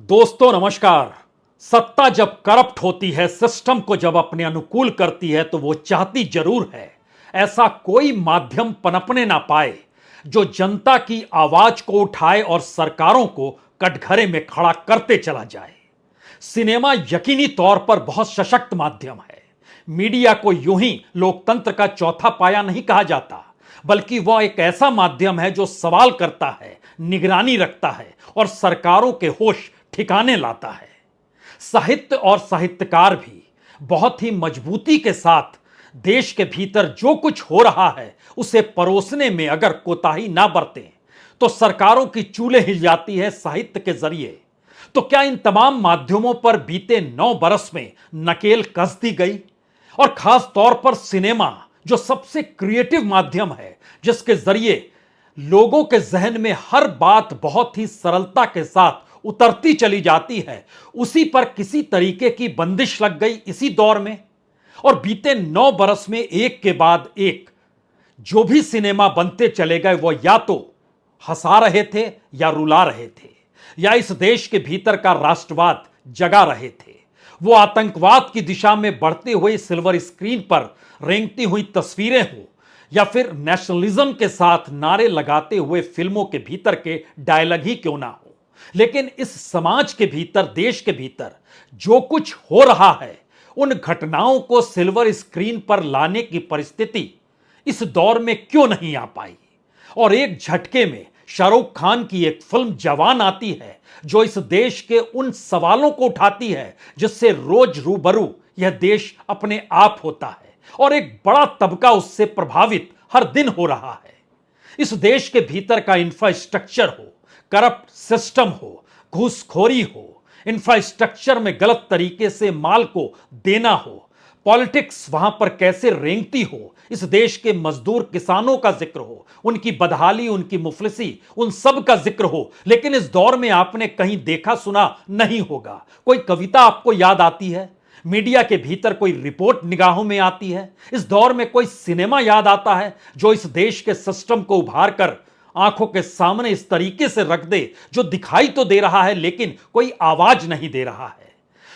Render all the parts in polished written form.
दोस्तों नमस्कार। सत्ता जब करप्ट होती है, सिस्टम को जब अपने अनुकूल करती है, तो वो चाहती जरूर है ऐसा कोई माध्यम पनपने ना पाए जो जनता की आवाज को उठाए और सरकारों को कटघरे में खड़ा करते चला जाए। सिनेमा यकीनी तौर पर बहुत सशक्त माध्यम है। मीडिया को यूं ही लोकतंत्र का चौथा पाया नहीं कहा जाता, बल्कि वह एक ऐसा माध्यम है जो सवाल करता है, निगरानी रखता है और सरकारों के होश ठिकाने लाता है। साहित्य और साहित्यकार भी बहुत ही मजबूती के साथ देश के भीतर जो कुछ हो रहा है उसे परोसने में अगर कोताही ना बरतें तो सरकारों की चूल्हे हिल जाती है साहित्य के जरिए। तो क्या इन तमाम माध्यमों पर बीते 9 बरस में नकेल कस दी गई? और खास तौर पर सिनेमा जो सबसे क्रिएटिव माध्यम है, जिसके जरिए लोगों के जहन में हर बात बहुत ही सरलता के साथ उतरती चली जाती है, उसी पर किसी तरीके की बंदिश लग गई इसी दौर में। और बीते 9 बरस में एक के बाद एक जो भी सिनेमा बनते चले गए, वो या तो हंसा रहे थे या रुला रहे थे, या इस देश के भीतर का राष्ट्रवाद जगा रहे थे। वो आतंकवाद की दिशा में बढ़ते हुए सिल्वर स्क्रीन पर रेंगती हुई तस्वीरें हो, या फिर नेशनलिज्म के साथ नारे लगाते हुए फिल्मों के भीतर के डायलॉग ही क्यों ना हो। लेकिन इस समाज के भीतर, देश के भीतर जो कुछ हो रहा है, उन घटनाओं को सिल्वर स्क्रीन पर लाने की परिस्थिति इस दौर में क्यों नहीं आ पाई? और एक झटके में शाहरुख खान की एक फिल्म जवान आती है जो इस देश के उन सवालों को उठाती है जिससे रोज रूबरू यह देश अपने आप होता है, और एक बड़ा तबका उससे प्रभावित हर दिन हो रहा है। इस देश के भीतर का इंफ्रास्ट्रक्चर हो, करप्ट सिस्टम हो, घूसखोरी हो, इंफ्रास्ट्रक्चर में गलत तरीके से माल को देना हो, पॉलिटिक्स वहां पर कैसे रेंगती हो, इस देश के मजदूर किसानों का जिक्र हो, उनकी बदहाली, उनकी मुफलिसी, उन सब का जिक्र हो। लेकिन इस दौर में आपने कहीं देखा सुना नहीं होगा, कोई कविता आपको याद आती है, मीडिया के भीतर कोई रिपोर्ट निगाहों में आती है, इस दौर में कोई सिनेमा याद आता है जो इस देश के सिस्टम को उभार कर आंखों के सामने इस तरीके से रख दे, जो दिखाई तो दे रहा है लेकिन कोई आवाज नहीं दे रहा है।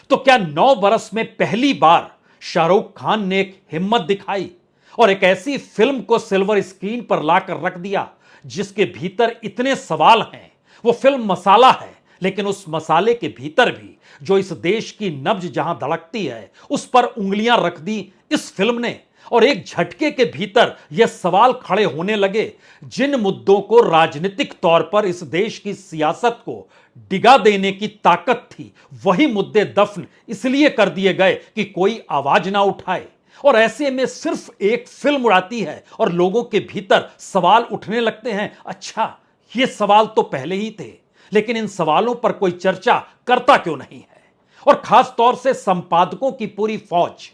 तो क्या 9 बरस में पहली बार शाहरुख खान ने एक हिम्मत दिखाई और एक ऐसी फिल्म को सिल्वर स्क्रीन पर लाकर रख दिया जिसके भीतर इतने सवाल हैं? वो फिल्म मसाला है, लेकिन उस मसाले के भीतर भी जो इस देश की नब्ज जहां धड़कती है, उस पर उंगलियां रख दी इस फिल्म ने। और एक झटके के भीतर यह सवाल खड़े होने लगे, जिन मुद्दों को राजनीतिक तौर पर इस देश की सियासत को डिगा देने की ताकत थी, वही मुद्दे दफन इसलिए कर दिए गए कि कोई आवाज ना उठाए। और ऐसे में सिर्फ एक फिल्म उड़ाती है और लोगों के भीतर सवाल उठने लगते हैं, अच्छा ये सवाल तो पहले ही थे, लेकिन इन सवालों पर कोई चर्चा करता क्यों नहीं है? और खास तौर से संपादकों की पूरी फौज।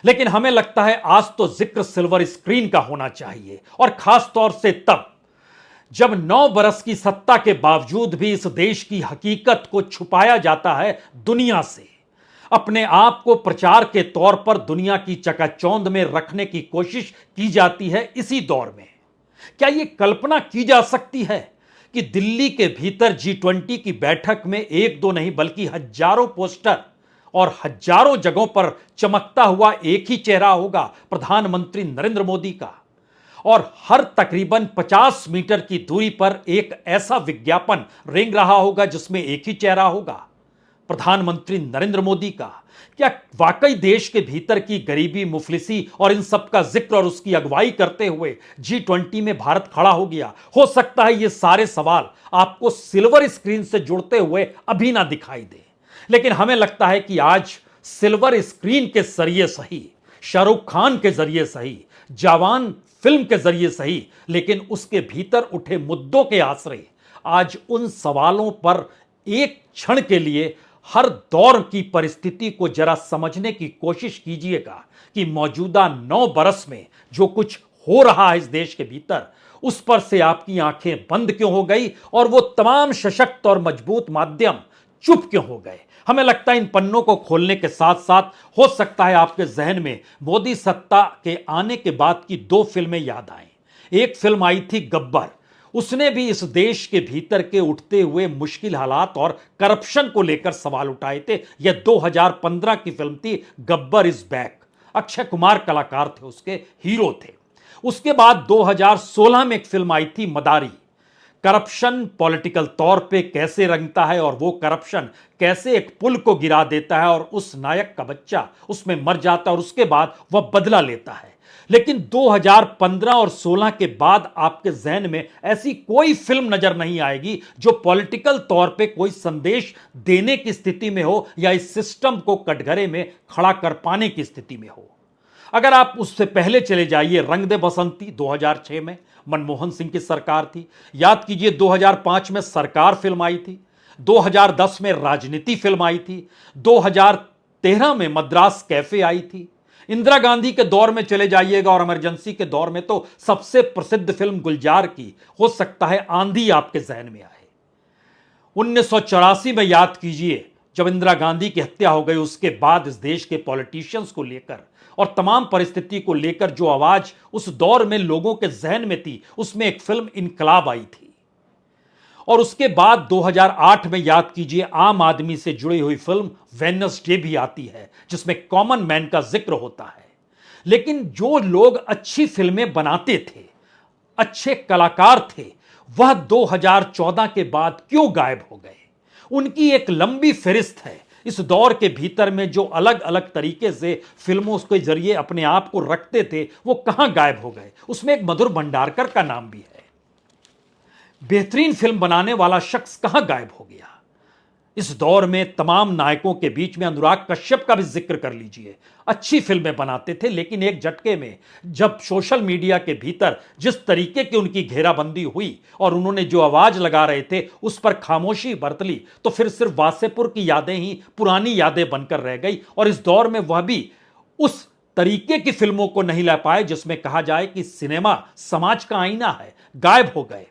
लेकिन हमें लगता है आज तो जिक्र सिल्वर स्क्रीन का होना चाहिए, और खास तौर से तब जब 9 बरस की सत्ता के बावजूद भी इस देश की हकीकत को छुपाया जाता है दुनिया से। अपने आप को प्रचार के तौर पर दुनिया की चकाचौंध में रखने की कोशिश की जाती है इसी दौर में। क्या यह कल्पना की जा सकती है कि दिल्ली के भीतर G20 की बैठक में एक दो नहीं बल्कि हजारों पोस्टर और हजारों जगहों पर चमकता हुआ एक ही चेहरा होगा, प्रधानमंत्री नरेंद्र मोदी का, और हर तकरीबन 50 मीटर की दूरी पर एक ऐसा विज्ञापन रेंग रहा होगा जिसमें एक ही चेहरा होगा, प्रधानमंत्री नरेंद्र मोदी का? क्या वाकई देश के भीतर की गरीबी, मुफलिसी और इन सब का जिक्र और उसकी अगुवाई करते हुए G20 में भारत खड़ा हो गया? हो सकता है ये सारे सवाल आपको सिल्वर स्क्रीन से जुड़ते हुए अभी ना दिखाई दे, लेकिन हमें लगता है कि आज सिल्वर स्क्रीन के जरिए सही, शाहरुख खान के जरिए सही, जवान फिल्म के जरिए सही, लेकिन उसके भीतर उठे मुद्दों के आश्रय आज उन सवालों पर एक क्षण के लिए हर दौर की परिस्थिति को जरा समझने की कोशिश कीजिएगा कि मौजूदा 9 बरस में जो कुछ हो रहा है इस देश के भीतर, उस पर से आपकी आंखें बंद क्यों हो गई और वो तमाम सशक्त और मजबूत माध्यम चुप क्यों हो गए? हमें लगता है इन पन्नों को खोलने के साथ साथ हो सकता है आपके जहन में मोदी सत्ता के आने के बाद की 2 फिल्में याद आएं। एक फिल्म आई थी गब्बर, उसने भी इस देश के भीतर के उठते हुए मुश्किल हालात और करप्शन को लेकर सवाल उठाए थे। यह 2015 की फिल्म थी गब्बर इज बैक। अक्षय कुमार कलाकार थे, उसके हीरो थे। उसके बाद 2016 में एक फिल्म आई थी मदारी। करप्शन पॉलिटिकल तौर पे कैसे रंगता है और वो करप्शन कैसे एक पुल को गिरा देता है और उस नायक का बच्चा उसमें मर जाता है और उसके बाद वह बदला लेता है। लेकिन 2015 और 16 के बाद आपके जहन में ऐसी कोई फिल्म नजर नहीं आएगी जो पॉलिटिकल तौर पे कोई संदेश देने की स्थिति में हो या इस सिस्टम को कटघरे में खड़ा कर पाने की स्थिति में हो। अगर आप उससे पहले चले जाइए, रंग दे बसंती 2006 में मनमोहन सिंह की सरकार थी। याद कीजिए 2005 में सरकार फिल्म आई थी। 2010 में राजनीति फिल्म आई थी। 2013 में मद्रास कैफे आई थी। इंदिरा गांधी के दौर में चले जाइएगा और इमरजेंसी के दौर में तो सबसे प्रसिद्ध फिल्म गुलजार की हो सकता है आंधी आपके जहन में आए। 1984 में याद कीजिए, जब इंदिरा गांधी की हत्या हो गई, उसके बाद इस देश के पॉलिटिशियंस को लेकर और तमाम परिस्थिति को लेकर जो आवाज उस दौर में लोगों के जहन में थी, उसमें एक फिल्म इनकलाब आई थी। और उसके बाद 2008 में याद कीजिए, आम आदमी से जुड़ी हुई फिल्म वेडनेसडे भी आती है, जिसमें कॉमन मैन का जिक्र होता है। लेकिन जो लोग अच्छी फिल्में बनाते थे, अच्छे कलाकार थे, वह 2014 के बाद क्यों गायब हो गए? उनकी एक लंबी फहरिस्त है। इस दौर के भीतर में जो अलग अलग तरीके से फिल्मों के जरिए अपने आप को रखते थे, वो कहां गायब हो गए? उसमें एक मधुर भंडारकर का नाम भी है। बेहतरीन फिल्म बनाने वाला शख्स कहां गायब हो गया? इस दौर में तमाम नायकों के बीच में अनुराग कश्यप का भी जिक्र कर लीजिए। अच्छी फिल्में बनाते थे, लेकिन एक झटके में जब सोशल मीडिया के भीतर जिस तरीके की उनकी घेराबंदी हुई और उन्होंने जो आवाज लगा रहे थे उस पर खामोशी बरत ली, तो फिर सिर्फ वासेपुर की यादें ही पुरानी यादें बनकर रह गई। और इस दौर में वह भी उस तरीके की फिल्मों को नहीं ला पाए जिसमें कहा जाए कि सिनेमा समाज का आईना है। गायब हो गए।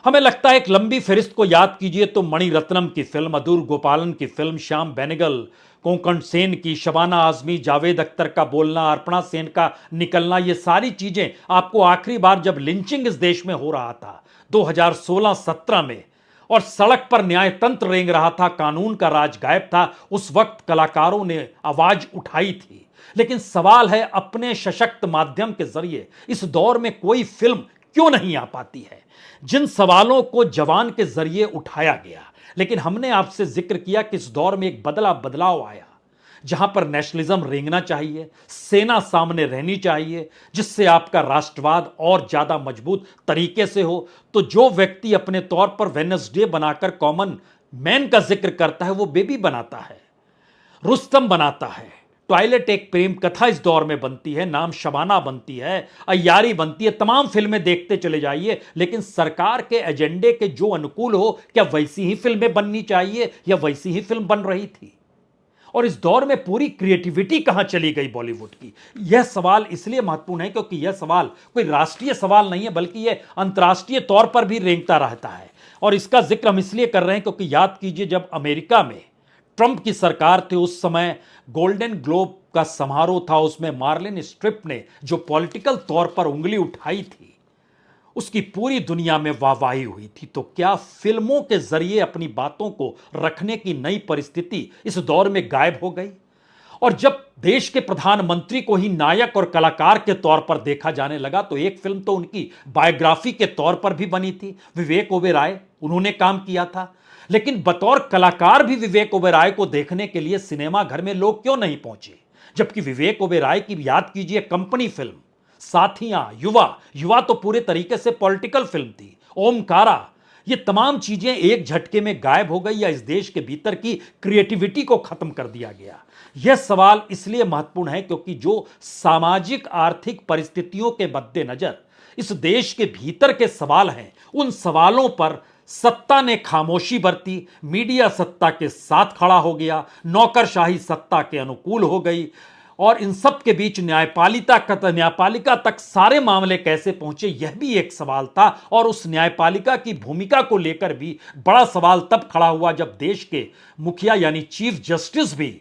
हमें लगता है एक लंबी फहरिस्त को याद कीजिए तो मणिरत्नम की फिल्म, अदूर गोपालन की फिल्म, श्याम बेनेगल, कोंकण सेन की, शबाना आजमी, जावेद अख्तर का बोलना, अर्पणा सेन का निकलना, ये सारी चीजें आपको आखिरी बार जब लिंचिंग इस देश में हो रहा था 2016-17 में और सड़क पर न्याय तंत्र रेंग रहा था, कानून का राज गायब था, उस वक्त कलाकारों ने आवाज उठाई थी। लेकिन सवाल है, अपने सशक्त माध्यम के जरिए इस दौर में कोई फिल्म क्यों नहीं आ पाती है? जिन सवालों को जवान के जरिए उठाया गया, लेकिन हमने आपसे जिक्र किया कि इस दौर में एक बदलाव आया, जहां पर नेशनलिज्म रेंगना चाहिए, सेना सामने रहनी चाहिए, जिससे आपका राष्ट्रवाद और ज्यादा मजबूत तरीके से हो। तो जो व्यक्ति अपने तौर पर वेडनेसडे बनाकर कॉमन मैन का जिक्र करता है, वो बेबी बनाता है, रुस्तम बनाता है, टॉयलेट एक प्रेम कथा इस दौर में बनती है, नाम शबाना बनती है, अय्यारी बनती है, तमाम फिल्में देखते चले जाइए। लेकिन सरकार के एजेंडे के जो अनुकूल हो, क्या वैसी ही फिल्में बननी चाहिए या वैसी ही फिल्म बन रही थी? और इस दौर में पूरी क्रिएटिविटी कहां चली गई बॉलीवुड की? यह सवाल इसलिए महत्वपूर्ण है क्योंकि यह सवाल कोई राष्ट्रीय सवाल नहीं है, बल्कि यह अंतर्राष्ट्रीय तौर पर भी रेंगता रहता है। और इसका जिक्र हम इसलिए कर रहे हैं क्योंकि याद कीजिए, जब अमेरिका में ट्रंप की सरकार थी, उस समय गोल्डन ग्लोब का समारोह था, उसमें मार्लिन स्ट्रिप ने जो पॉलिटिकल तौर पर उंगली उठाई थी, उसकी पूरी दुनिया में वाहवाही हुई थी। तो क्या फिल्मों के जरिए अपनी बातों को रखने की नई परिस्थिति इस दौर में गायब हो गई? और जब देश के प्रधानमंत्री को ही नायक और कलाकार के तौर पर देखा जाने लगा, तो एक फिल्म तो उनकी बायोग्राफी के तौर पर भी बनी थी, विवेक ओबेरॉय, उन्होंने काम किया था। लेकिन बतौर कलाकार भी विवेक ओबेरॉय को देखने के लिए सिनेमा घर में लोग क्यों नहीं पहुंचे? जबकि विवेक ओबेरॉय की याद कीजिए कंपनी फिल्म, साथियां, युवा तो पूरे तरीके से पॉलिटिकल फिल्म थी, ओमकारा, ये तमाम चीजें एक झटके में गायब हो गई या इस देश के भीतर की क्रिएटिविटी को खत्म कर दिया गया? यह सवाल इसलिए महत्वपूर्ण है क्योंकि जो सामाजिक आर्थिक परिस्थितियों के मद्देनजर इस देश के भीतर के सवाल हैं, उन सवालों पर सत्ता ने खामोशी बरती, मीडिया सत्ता के साथ खड़ा हो गया, नौकरशाही सत्ता के अनुकूल हो गई, और इन सब के बीच न्यायपालिका तक सारे मामले कैसे पहुंचे, यह भी एक सवाल था। और उस न्यायपालिका की भूमिका को लेकर भी बड़ा सवाल तब खड़ा हुआ जब देश के मुखिया यानी चीफ जस्टिस भी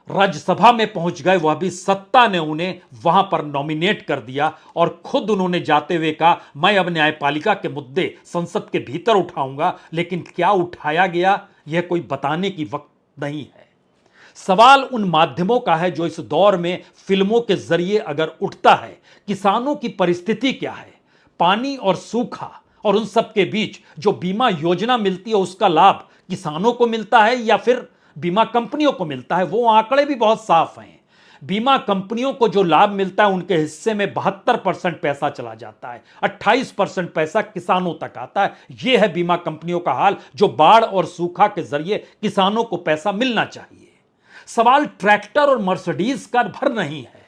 राज्यसभा में पहुंच गए, वह भी सत्ता ने उन्हें वहां पर नॉमिनेट कर दिया और खुद उन्होंने जाते हुए कहा मैं अब न्यायपालिका के मुद्दे संसद के भीतर उठाऊंगा, लेकिन क्या उठाया गया यह कोई बताने की वक्त नहीं है। सवाल उन माध्यमों का है जो इस दौर में फिल्मों के जरिए अगर उठता है, किसानों की परिस्थिति क्या है, पानी और सूखा और उन सब के बीच जो बीमा योजना मिलती है उसका लाभ किसानों को मिलता है या फिर बीमा कंपनियों को मिलता है, वो आंकड़े भी बहुत साफ हैं। बीमा कंपनियों को जो लाभ मिलता है उनके हिस्से में 72% पैसा चला जाता है, 28% पैसा किसानों तक आता है। यह है बीमा कंपनियों का हाल, जो बाढ़ और सूखा के जरिए किसानों को पैसा मिलना चाहिए। सवाल ट्रैक्टर और मर्सिडीज का भर नहीं है,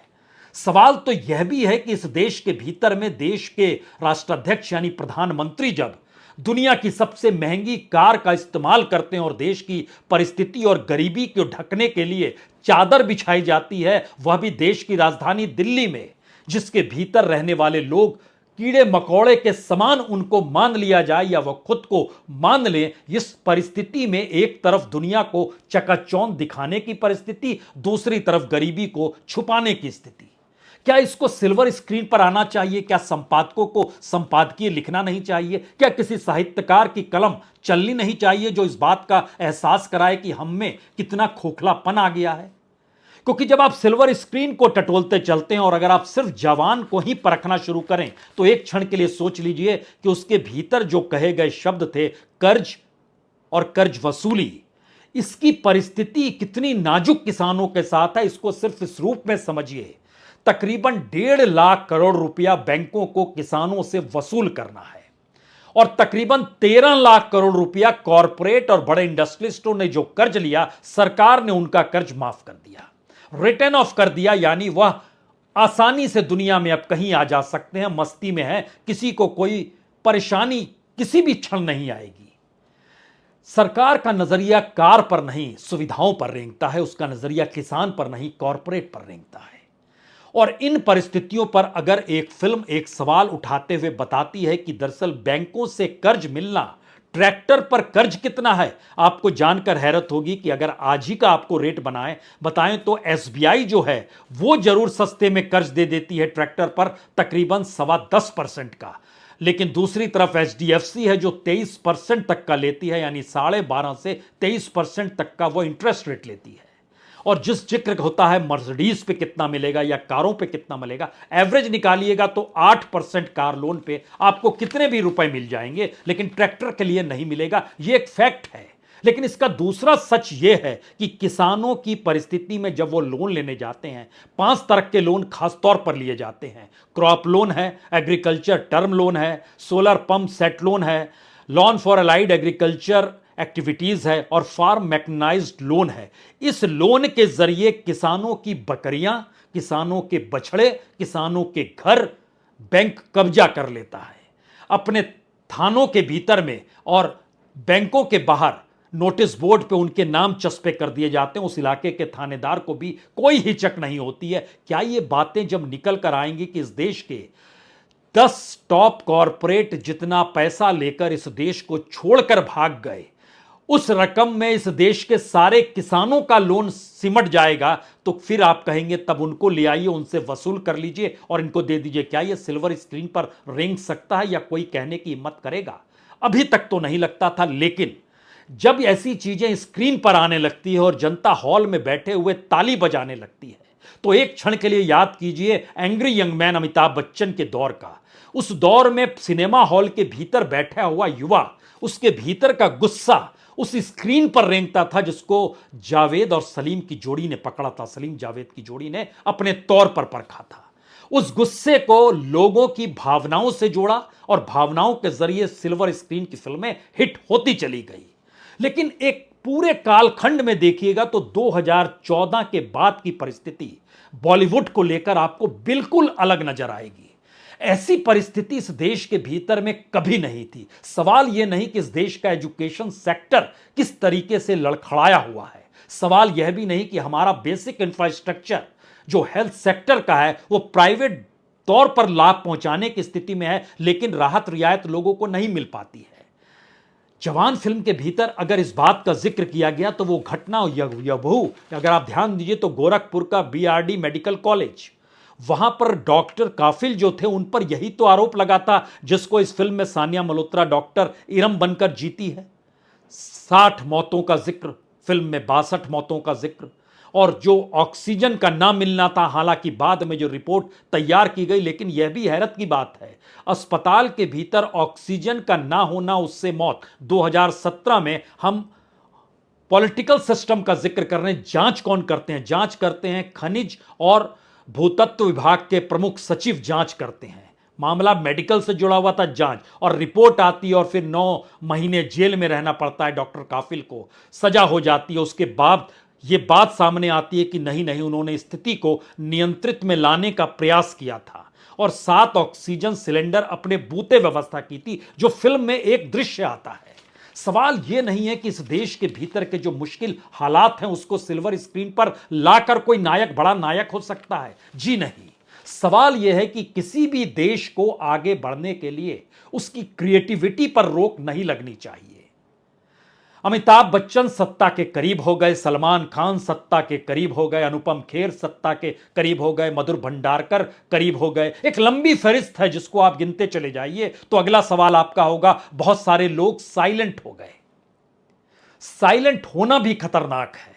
सवाल तो यह भी है कि इस देश के भीतर में देश के राष्ट्राध्यक्ष यानी प्रधानमंत्री जब दुनिया की सबसे महंगी कार का इस्तेमाल करते हैं और देश की परिस्थिति और गरीबी को ढकने के लिए चादर बिछाई जाती है, वह भी देश की राजधानी दिल्ली में, जिसके भीतर रहने वाले लोग कीड़े मकोड़े के समान उनको मान लिया जाए या वह खुद को मान ले। इस परिस्थिति में एक तरफ दुनिया को चकाचौंध दिखाने की परिस्थिति, दूसरी तरफ गरीबी को छुपाने की स्थिति। क्या इसको सिल्वर स्क्रीन पर आना चाहिए? क्या संपादकों को संपादकीय लिखना नहीं चाहिए? क्या किसी साहित्यकार की कलम चलनी नहीं चाहिए जो इस बात का एहसास कराए कि हम में कितना खोखलापन आ गया है? क्योंकि जब आप सिल्वर स्क्रीन को टटोलते चलते हैं और अगर आप सिर्फ जवान को ही परखना शुरू करें तो एक क्षण के लिए सोच लीजिए कि उसके भीतर जो कहे गए शब्द थे कर्ज और कर्ज वसूली, इसकी परिस्थिति कितनी नाजुक किसानों के साथ है, इसको सिर्फ इस रूप में समझिए। तकरीबन 1.5 लाख करोड़ रुपया बैंकों को किसानों से वसूल करना है और तकरीबन 13 लाख करोड़ रुपया कॉरपोरेट और बड़े इंडस्ट्रियलिस्टों ने जो कर्ज लिया, सरकार ने उनका कर्ज माफ कर दिया, रिटर्न ऑफ कर दिया, यानी वह आसानी से दुनिया में अब कहीं आ जा सकते हैं, मस्ती में है, किसी को कोई परेशानी किसी भी क्षण नहीं आएगी। सरकार का नजरिया कार पर नहीं सुविधाओं पर रेंगता है, उसका नजरिया किसान पर नहीं कॉरपोरेट पर रेंगता है। और इन परिस्थितियों पर अगर एक फिल्म एक सवाल उठाते हुए बताती है कि दरअसल बैंकों से कर्ज मिलना, ट्रैक्टर पर कर्ज कितना है, आपको जानकर हैरत होगी कि अगर आज ही का आपको रेट बताएं तो एसबीआई जो है वो जरूर सस्ते में कर्ज दे देती है ट्रैक्टर पर, तकरीबन 10.25% का, लेकिन दूसरी तरफ एचडीएफसी है जो 23% तक का लेती है, यानी 12.5 से 23% तक का वो इंटरेस्ट रेट लेती है। और जिस जिक्र होता है मर्सिडीज पे कितना मिलेगा या कारों पे कितना मिलेगा, एवरेज निकालिएगा तो 8% कार लोन पे आपको कितने भी रुपए मिल जाएंगे, लेकिन ट्रैक्टर के लिए नहीं मिलेगा। ये एक फैक्ट है। लेकिन इसका दूसरा सच यह है कि किसानों की परिस्थिति में जब वो लोन लेने जाते हैं, 5 तरह के लोन खासतौर पर लिए जाते हैं। क्रॉप लोन है, एग्रीकल्चर टर्म लोन है, सोलर पंप सेट लोन है, loan for allied agriculture activities है और फार्म मैकेनाइज्ड लोन है। इस लोन के जरिए किसानों की बकरियां, किसानों के बछड़े, किसानों के घर बैंक कब्जा कर लेता है अपने थानों के भीतर में, और बैंकों के बाहर नोटिस बोर्ड पे उनके नाम चस्पे कर दिए जाते हैं। उस इलाके के थानेदार को भी कोई हिचक नहीं होती है। क्या ये बातें जब निकल कर आएंगी कि इस देश के 10 टॉप कॉरपोरेट जितना पैसा लेकर इस देश को छोड़कर भाग गए, उस रकम में इस देश के सारे किसानों का लोन सिमट जाएगा, तो फिर आप कहेंगे तब उनको ले आइए, उनसे वसूल कर लीजिए और इनको दे दीजिए। क्या यह सिल्वर स्क्रीन पर रेंग सकता है या कोई कहने की हिम्मत करेगा? अभी तक तो नहीं लगता था, लेकिन जब ऐसी चीजें स्क्रीन पर आने लगती है और जनता हॉल में बैठे हुए ताली बजाने लगती है, तो एक क्षण के लिए याद कीजिए angry young man Amitabh Bachchan के दौर का। उस दौर में सिनेमा हॉल के भीतर बैठा हुआ युवा, उसके भीतर का गुस्सा उस स्क्रीन पर रेंगता था जिसको जावेद और सलीम की जोड़ी ने पकड़ा था, सलीम जावेद की जोड़ी ने अपने तौर पर परखा था। उस गुस्से को लोगों की भावनाओं से जोड़ा और भावनाओं के जरिए सिल्वर स्क्रीन की फिल्में हिट होती चली गई। लेकिन एक पूरे कालखंड में देखिएगा तो 2014 के बाद की परिस्थिति बॉलीवुड को लेकर आपको बिल्कुल अलग नजर आएगी। ऐसी परिस्थिति इस देश के भीतर में कभी नहीं थी। सवाल यह नहीं कि इस देश का एजुकेशन सेक्टर किस तरीके से लड़खड़ाया हुआ है, सवाल यह भी नहीं कि हमारा बेसिक इंफ्रास्ट्रक्चर जो हेल्थ सेक्टर का है वो प्राइवेट तौर पर लाभ पहुंचाने की स्थिति में है, लेकिन राहत रियायत लोगों को नहीं मिल पाती है। जवान फिल्म के भीतर अगर इस बात का जिक्र किया गया तो वो घटना यबहू, अगर आप ध्यान दीजिए तो गोरखपुर का बीआरडी मेडिकल कॉलेज, वहां पर डॉक्टर काफिल जो थे उन पर यही तो आरोप लगा था जिसको इस फिल्म में सानिया मल्होत्रा डॉक्टर इरम बनकर जीती है। 60 मौतों का जिक्र फिल्म में, 62 मौतों का जिक्र, और जो ऑक्सीजन का ना मिलना था, हालांकि बाद में जो रिपोर्ट तैयार की गई, लेकिन यह भी हैरत की बात है अस्पताल के भीतर ऑक्सीजन का ना होना, उससे मौत। 2017 में हम पॉलिटिकल सिस्टम का जिक्र कर रहे हैं। जांच कौन करते हैं? जांच करते हैं खनिज और भूतत्व विभाग के प्रमुख सचिव जांच करते हैं। मामला मेडिकल से जुड़ा हुआ था, जांच और रिपोर्ट आती है और फिर 9 महीने जेल में रहना पड़ता है डॉक्टर काफिल को, सजा हो जाती है। उसके बाद यह बात सामने आती है कि नहीं नहीं, उन्होंने स्थिति को नियंत्रित में लाने का प्रयास किया था और 7 ऑक्सीजन सिलेंडर अपने बूते व्यवस्था की थी, जो फिल्म में एक दृश्य आता है। सवाल यह नहीं है कि इस देश के भीतर के जो मुश्किल हालात हैं उसको सिल्वर स्क्रीन पर लाकर कोई नायक बड़ा नायक हो सकता है, जी नहीं। सवाल यह है कि किसी भी देश को आगे बढ़ने के लिए उसकी क्रिएटिविटी पर रोक नहीं लगनी चाहिए। अमिताभ बच्चन सत्ता के करीब हो गए, सलमान खान सत्ता के करीब हो गए, अनुपम खेर सत्ता के करीब हो गए, मधुर भंडारकर करीब हो गए, एक लंबी फहरिस्त है जिसको आप गिनते चले जाइए। तो अगला सवाल आपका होगा, बहुत सारे लोग साइलेंट हो गए। साइलेंट होना भी खतरनाक है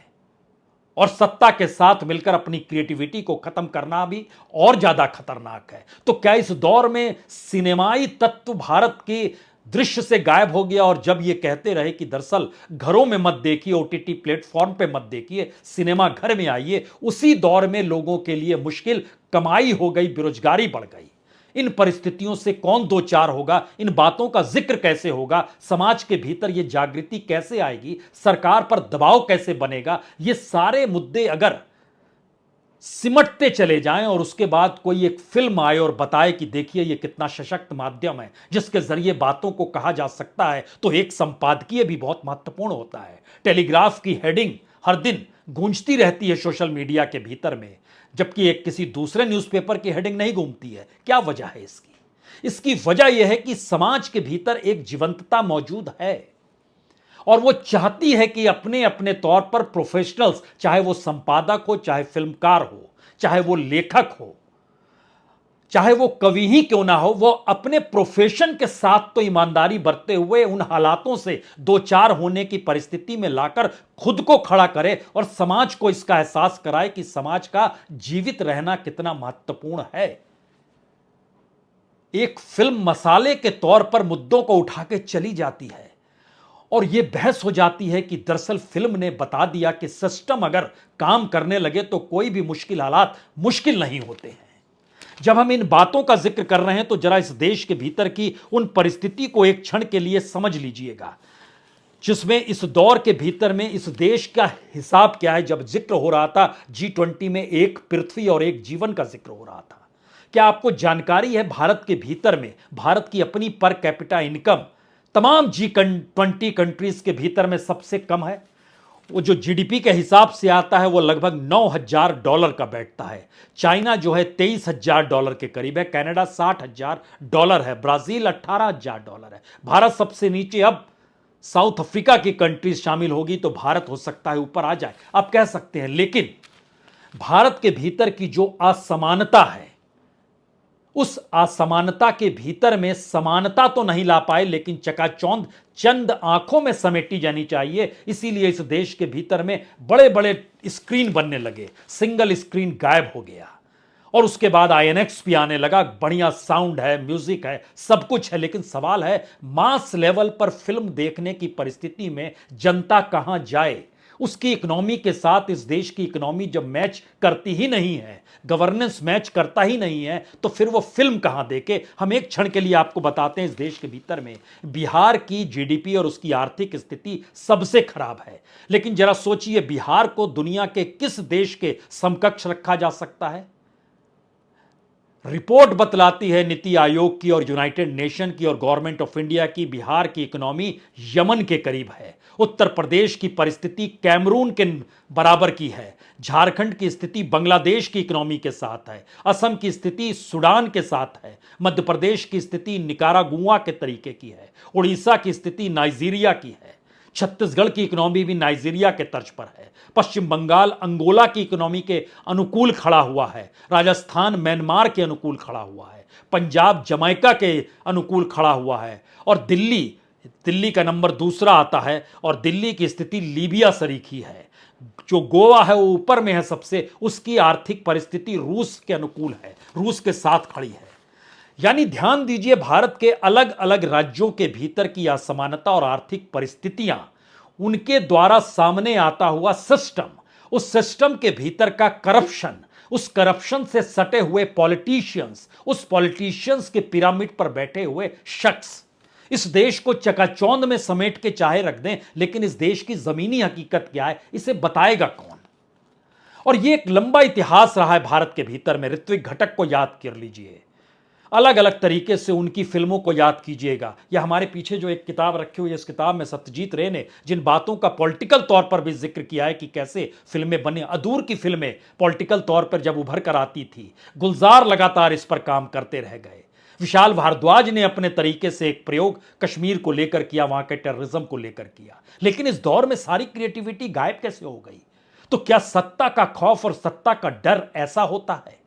और सत्ता के साथ मिलकर अपनी क्रिएटिविटी को खत्म करना भी और ज्यादा खतरनाक है। तो क्या इस दौर में सिनेमाई तत्व भारत के दृश्य से गायब हो गया और जब ये कहते रहे कि दरअसल घरों में मत देखिए, ओटीटी प्लेटफॉर्म पे मत देखिए, सिनेमा घर में आइए, उसी दौर में लोगों के लिए मुश्किल कमाई हो गई, बेरोजगारी बढ़ गई। इन परिस्थितियों से कौन दो चार होगा? इन बातों का जिक्र कैसे होगा? समाज के भीतर यह जागृति कैसे आएगी? सरकार पर दबाव कैसे बनेगा? ये सारे मुद्दे अगर सिमटते चले जाएं और उसके बाद कोई एक फिल्म आए और बताए कि देखिए ये कितना सशक्त माध्यम है जिसके जरिए बातों को कहा जा सकता है, तो एक संपादकीय भी बहुत महत्वपूर्ण होता है। टेलीग्राफ की हेडिंग हर दिन गूंजती रहती है सोशल मीडिया के भीतर में, जबकि एक किसी दूसरे न्यूज़पेपर की हेडिंग नहीं घूमती है। क्या वजह है इसकी? इसकी वजह यह है कि समाज के भीतर एक जीवंतता मौजूद है और वो चाहती है कि अपने अपने तौर पर प्रोफेशनल्स, चाहे वो संपादक हो, चाहे फिल्मकार हो, चाहे वो लेखक हो, चाहे वो कवि ही क्यों ना हो, वो अपने प्रोफेशन के साथ तो ईमानदारी बरतते हुए उन हालातों से दो चार होने की परिस्थिति में लाकर खुद को खड़ा करे और समाज को इसका एहसास कराए कि समाज का जीवित रहना कितना महत्वपूर्ण है। एक फिल्म मसाले के तौर पर मुद्दों को उठा के चली जाती है और यह बहस हो जाती है कि दरअसल फिल्म ने बता दिया कि सिस्टम अगर काम करने लगे तो कोई भी मुश्किल हालात मुश्किल नहीं होते हैं। जब हम इन बातों का जिक्र कर रहे हैं तो जरा इस देश के भीतर की उन परिस्थिति को एक क्षण के लिए समझ लीजिएगा, जिसमें इस दौर के भीतर में इस देश का हिसाब क्या है। जब जिक्र हो रहा था G20 में एक पृथ्वी और एक जीवन का जिक्र हो रहा था, क्या आपको जानकारी है भारत के भीतर में भारत की अपनी पर कैपिटा इनकम तमाम G20 कंट्रीज के भीतर में सबसे कम है? वो जो जीडीपी के हिसाब से आता है वो लगभग $9,000 का बैठता है। चाइना जो है $23,000 के करीब है, कनाडा $60,000 है, ब्राजील $18,000 है, भारत सबसे नीचे। अब साउथ अफ्रीका की कंट्रीज शामिल होगी तो भारत हो सकता है ऊपर आ जाए, आप कह सकते हैं। लेकिन भारत के भीतर की जो असमानता है, उस असमानता के भीतर में समानता तो नहीं ला पाए, लेकिन चकाचौंध चंद आंखों में समेटी जानी चाहिए। इसीलिए इस देश के भीतर में बड़े बड़े स्क्रीन बनने लगे, सिंगल स्क्रीन गायब हो गया और उसके बाद आईएनएक्स भी आने लगा। बढ़िया साउंड है, म्यूजिक है, सब कुछ है, लेकिन सवाल है मास लेवल पर फिल्म देखने की परिस्थिति में जनता कहां जाए? उसकी इकोनॉमी के साथ इस देश की इकोनॉमी जब मैच करती ही नहीं है, गवर्नेंस मैच करता ही नहीं है, तो फिर वो फिल्म कहां देखे? हम एक क्षण के लिए आपको बताते हैं, इस देश के भीतर में बिहार की जीडीपी और उसकी आर्थिक स्थिति सबसे खराब है। लेकिन जरा सोचिए, बिहार को दुनिया के किस देश के समकक्ष रखा जा सकता है? रिपोर्ट बतलाती है नीति आयोग की और यूनाइटेड नेशन की और गवर्नमेंट ऑफ इंडिया की, बिहार की इकोनॉमी यमन के करीब है। उत्तर प्रदेश की परिस्थिति कैमरून के बराबर की है। झारखंड की स्थिति बांग्लादेश की इकोनॉमी के साथ है। असम की स्थिति सूडान के साथ है। मध्य प्रदेश की स्थिति निकारागुआ के तरीके की है। उड़ीसा की स्थिति नाइजीरिया की है। छत्तीसगढ़ की इकोनॉमी भी नाइजीरिया के तर्ज पर है। पश्चिम बंगाल अंगोला की इकोनॉमी के अनुकूल खड़ा हुआ है। राजस्थान म्यांमार के अनुकूल खड़ा हुआ है। पंजाब जमैका के अनुकूल खड़ा हुआ है। और दिल्ली का नंबर दूसरा आता है। और दिल्ली की स्थिति लीबिया सरीखी है। जो गोवा है वो ऊपर में है सबसे, उसकी आर्थिक परिस्थिति रूस के अनुकूल है, रूस के साथ खड़ी है। यानी ध्यान दीजिए, भारत के अलग अलग राज्यों के भीतर की असमानता और आर्थिक परिस्थितियां, उनके द्वारा सामने आता हुआ सिस्टम, उस सिस्टम के भीतर का करप्शन, उस करप्शन से सटे हुए पॉलिटिशियंस, उस पॉलिटिशियंस के पिरामिड पर बैठे हुए शख्स इस देश को चकाचौंध में समेट के चाहे रख दें, लेकिन इस देश की जमीनी हकीकत क्या है इसे बताएगा कौन? और यह एक लंबा इतिहास रहा है भारत के भीतर में। ऋत्विक घटक को याद कर लीजिए, अलग अलग तरीके से उनकी फिल्मों को याद कीजिएगा, या हमारे पीछे जो एक किताब रखी हुई है, इस किताब में सत्यजीत रे ने जिन बातों का पॉलिटिकल तौर पर भी जिक्र किया है कि कैसे फिल्में बनी, अदूर की फिल्में पॉलिटिकल तौर पर जब उभर कर आती थी, गुलजार लगातार इस पर काम करते रह गए। विशाल भारद्वाज ने अपने तरीके से एक प्रयोग कश्मीर को लेकर किया, वहां के टेररिज्म को लेकर किया। लेकिन इस दौर में सारी क्रिएटिविटी गायब कैसे हो गई? तो क्या सत्ता का खौफ और सत्ता का डर ऐसा होता है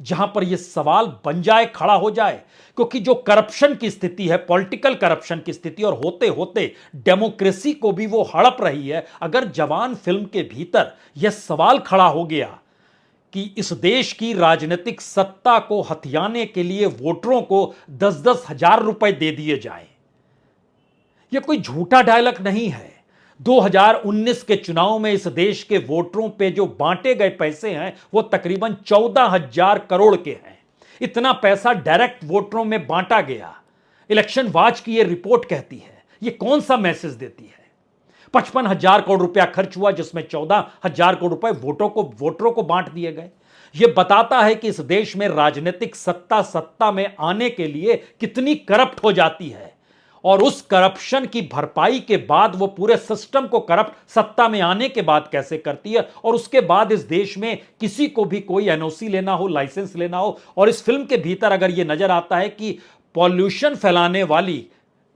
जहां पर यह सवाल बन जाए, खड़ा हो जाए? क्योंकि जो करप्शन की स्थिति है, पॉलिटिकल करप्शन की स्थिति, और होते होते डेमोक्रेसी को भी वो हड़प रही है। अगर जवान फिल्म के भीतर यह सवाल खड़ा हो गया कि इस देश की राजनीतिक सत्ता को हथियाने के लिए वोटरों को 10-10 हजार रुपए दे दिए जाएं, यह कोई झूठा डायलॉग नहीं है। 2019 के चुनाव में इस देश के वोटरों पे जो बांटे गए पैसे हैं वो तकरीबन 14,000 करोड़ के हैं। इतना पैसा डायरेक्ट वोटरों में बांटा गया। इलेक्शन वॉच की यह रिपोर्ट कहती है। यह कौन सा मैसेज देती है? 55,000 करोड़ रुपया खर्च हुआ, जिसमें 14,000 करोड़ रुपए वोटरों को बांट दिए गए। यह बताता है कि इस देश में राजनीतिक सत्ता में आने के लिए कितनी करप्ट हो जाती है, और उस करप्शन की भरपाई के बाद वो पूरे सिस्टम को करप्ट सत्ता में आने के बाद कैसे करती है। और उसके बाद इस देश में किसी को भी कोई एनओसी लेना हो, लाइसेंस लेना हो, और इस फिल्म के भीतर अगर यह नजर आता है कि पॉल्यूशन फैलाने वाली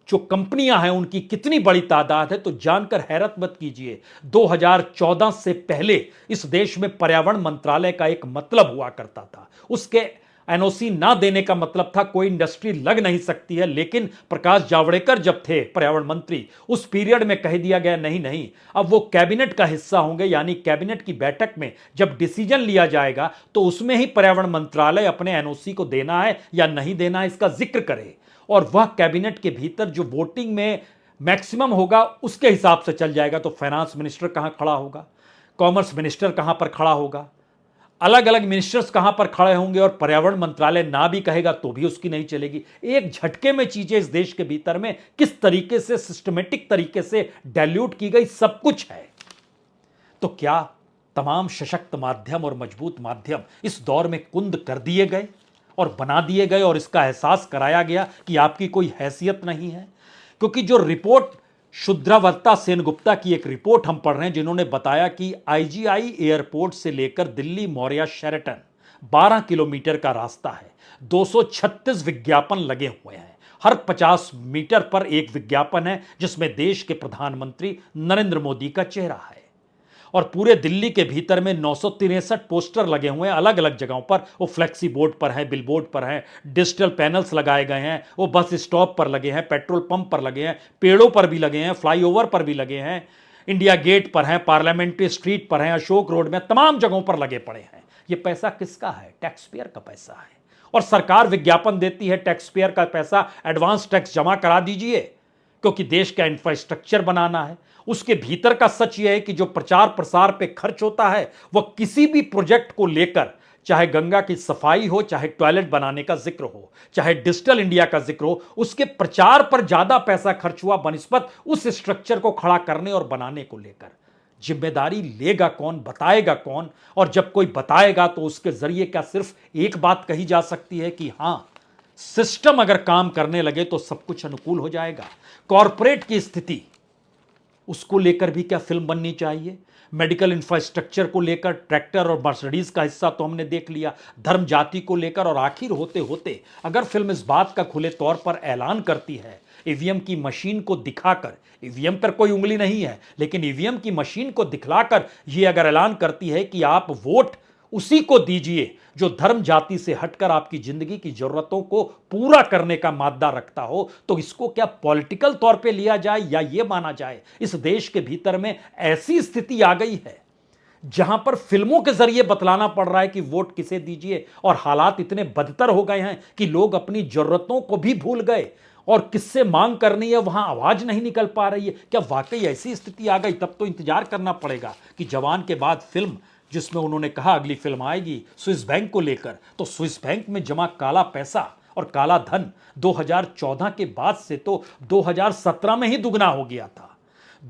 जो कंपनियां हैं उनकी कितनी बड़ी तादाद है, तो जानकर हैरत मत कीजिए। 2014 से पहले इस देश में पर्यावरण मंत्रालय का एक मतलब हुआ करता था। उसके एनओसी ना देने का मतलब था कोई इंडस्ट्री लग नहीं सकती है। लेकिन प्रकाश जावड़ेकर जब थे पर्यावरण मंत्री, उस पीरियड में कह दिया गया नहीं नहीं, अब वो कैबिनेट का हिस्सा होंगे, यानी कैबिनेट की बैठक में जब डिसीजन लिया जाएगा तो उसमें ही पर्यावरण मंत्रालय अपने एनओसी को देना है या नहीं देना है इसका जिक्र करे। और वह कैबिनेट के भीतर जो वोटिंग में मैक्सिमम होगा उसके हिसाब से चल जाएगा। तो फाइनेंस मिनिस्टर कहां खड़ा होगा, कॉमर्स मिनिस्टर कहां पर खड़ा होगा, अलग अलग मिनिस्टर्स कहां पर खड़े होंगे, और पर्यावरण मंत्रालय ना भी कहेगा तो भी उसकी नहीं चलेगी। एक झटके में चीजें इस देश के भीतर में किस तरीके से सिस्टमेटिक तरीके से डाइल्यूट की गई, सब कुछ है। तो क्या तमाम सशक्त माध्यम और मजबूत माध्यम इस दौर में कुंद कर दिए गए और बना दिए गए, और इसका एहसास कराया गया कि आपकी कोई हैसियत नहीं है? क्योंकि जो रिपोर्ट शुद्रावता सेनगुप्ता की एक रिपोर्ट हम पढ़ रहे हैं, जिन्होंने बताया कि आईजीआई एयरपोर्ट से लेकर दिल्ली मौर्या शेरेटन 12 किलोमीटर का रास्ता है। 236 विज्ञापन लगे हुए हैं। हर 50 मीटर पर एक विज्ञापन है जिसमें देश के प्रधानमंत्री नरेंद्र मोदी का चेहरा है। और पूरे दिल्ली के भीतर में 963 पोस्टर लगे हुए हैं अलग अलग जगहों पर। वो फ्लेक्सी बोर्ड पर हैं, बिल बोर्ड पर हैं, डिजिटल पैनल्स लगाए गए हैं, वो बस स्टॉप पर लगे हैं, पेट्रोल पंप पर लगे हैं, पेड़ों पर भी लगे हैं, फ्लाईओवर पर भी लगे हैं, इंडिया गेट पर हैं, पार्लियामेंट्री स्ट्रीट पर हैं, अशोक रोड में, तमाम जगहों पर लगे पड़े हैं। ये पैसा किसका है? टैक्स पेयर का पैसा है। और सरकार विज्ञापन देती है, टैक्स पेयर का पैसा एडवांस टैक्स जमा करा दीजिए, क्योंकि देश का इंफ्रास्ट्रक्चर बनाना है। उसके भीतर का सच यह है कि जो प्रचार प्रसार पे खर्च होता है वह किसी भी प्रोजेक्ट को लेकर, चाहे गंगा की सफाई हो, चाहे टॉयलेट बनाने का जिक्र हो, चाहे डिजिटल इंडिया का जिक्र हो, उसके प्रचार पर ज्यादा पैसा खर्च हुआ बनिस्बत उस स्ट्रक्चर को खड़ा करने और बनाने को लेकर। जिम्मेदारी लेगा कौन, बताएगा कौन? और जब कोई बताएगा तो उसके जरिए क्या सिर्फ एक बात कही जा सकती है कि हां, सिस्टम अगर काम करने लगे तो सब कुछ अनुकूल हो जाएगा? कॉरपोरेट की स्थिति, उसको लेकर भी क्या फिल्म बननी चाहिए? मेडिकल इंफ्रास्ट्रक्चर को लेकर ट्रैक्टर और मर्सिडीज का हिस्सा तो हमने देख लिया, धर्म जाति को लेकर, और आखिर होते होते अगर फिल्म इस बात का खुले तौर पर ऐलान करती है, ईवीएम की मशीन को दिखाकर, ईवीएम पर कोई उंगली नहीं है, लेकिन ईवीएम की मशीन को दिखलाकर यह अगर ऐलान करती है कि आप वोट उसी को दीजिए जो धर्म जाति से हटकर आपकी जिंदगी की जरूरतों को पूरा करने का मादा रखता हो, तो इसको क्या पॉलिटिकल तौर पे लिया जाए या यह माना जाए इस देश के भीतर में ऐसी स्थिति आ गई है जहां पर फिल्मों के जरिए बतलाना पड़ रहा है कि वोट किसे दीजिए, और हालात इतने बदतर हो गए हैं कि लोग अपनी जरूरतों को भी भूल गए और किससे मांग करनी है वहां आवाज नहीं निकल पा रही है। क्या वाकई ऐसी स्थिति आ गई? तब तो इंतजार करना पड़ेगा कि जवान के बाद फिल्म जिसमें उन्होंने कहा अगली फिल्म आएगी स्विस बैंक को लेकर, तो स्विस बैंक में जमा काला पैसा और काला धन 2014 के बाद से तो 2017 में ही दुगना हो गया था,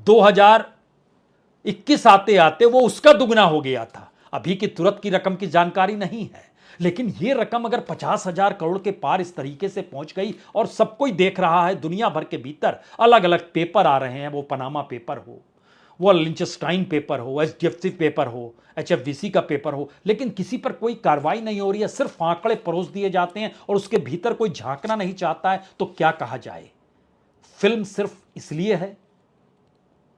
2021 आते आते वो उसका दुगना हो गया था। अभी की तुरंत की रकम की जानकारी नहीं है, लेकिन ये रकम अगर 50,000 करोड़ के पार इस तरीके से पहुंच गई और सब कोई देख रहा है, दुनिया भर के भीतर अलग अलग पेपर आ रहे हैं, वो पनामा पेपर हो, वो लिंचस्टाइन पेपर हो, एचडीएफसी पेपर हो, एचएफवीसी का पेपर हो, लेकिन किसी पर कोई कार्रवाई नहीं हो रही है, सिर्फ आंकड़े परोस दिए जाते हैं और उसके भीतर कोई झांकना नहीं चाहता है। तो क्या कहा जाए? फिल्म सिर्फ इसलिए है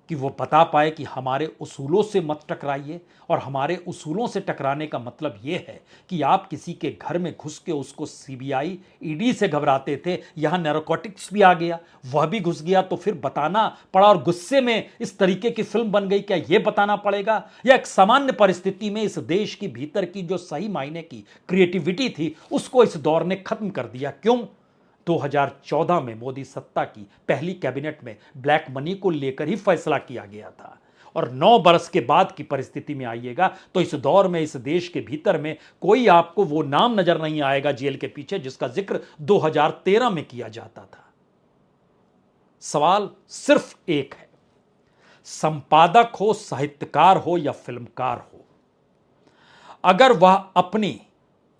कि वो बता पाए कि हमारे उसूलों से मत टकराइए, और हमारे उसूलों से टकराने का मतलब यह है कि आप किसी के घर में घुस के उसको सीबीआई ईडी से घबराते थे, यहां नैरोकॉटिक्स भी आ गया, वह भी घुस गया, तो फिर बताना पड़ा और गुस्से में इस तरीके की फिल्म बन गई। क्या यह बताना पड़ेगा, या एक सामान्य परिस्थिति में इस देश की भीतर की जो सही मायने की क्रिएटिविटी थी उसको इस दौर ने खत्म कर दिया? क्यों? 2014 में मोदी सत्ता की पहली कैबिनेट में ब्लैक मनी को लेकर ही फैसला किया गया था, और 9 बरस के बाद की परिस्थिति में आइएगा तो इस दौर में इस देश के भीतर में कोई आपको वो नाम नजर नहीं आएगा जेल के पीछे जिसका जिक्र 2013 में किया जाता था। सवाल सिर्फ एक है, संपादक हो, साहित्यकार हो या फिल्मकार हो, अगर वह अपनी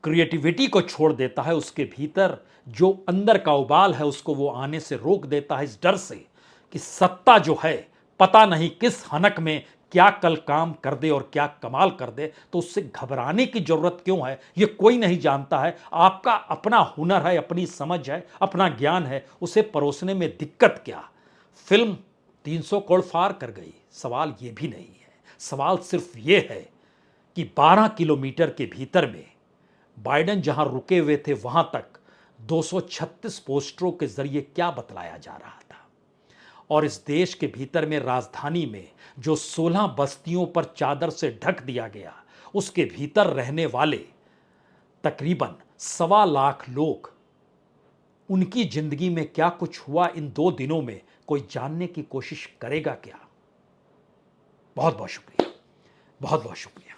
क्रिएटिविटी को छोड़ देता है, उसके भीतर जो अंदर का उबाल है उसको वो आने से रोक देता है इस डर से कि सत्ता जो है पता नहीं किस हनक में क्या कल काम कर दे और क्या कमाल कर दे, तो उससे घबराने की जरूरत क्यों है? ये कोई नहीं जानता है। आपका अपना हुनर है, अपनी समझ है, अपना ज्ञान है, उसे परोसने में दिक्कत क्या? फिल्म 300 करोड़ पार कर गई, सवाल ये भी नहीं है। सवाल सिर्फ ये है कि 12 किलोमीटर के भीतर में बाइडेन जहां रुके हुए थे वहां तक 236 पोस्टरों के जरिए क्या बतलाया जा रहा था, और इस देश के भीतर में राजधानी में जो 16 बस्तियों पर चादर से ढक दिया गया, उसके भीतर रहने वाले तकरीबन 1.25 लाख लोग, उनकी जिंदगी में क्या कुछ हुआ इन 2 दिनों में, कोई जानने की कोशिश करेगा क्या? बहुत बहुत शुक्रिया, बहुत बहुत शुक्रिया।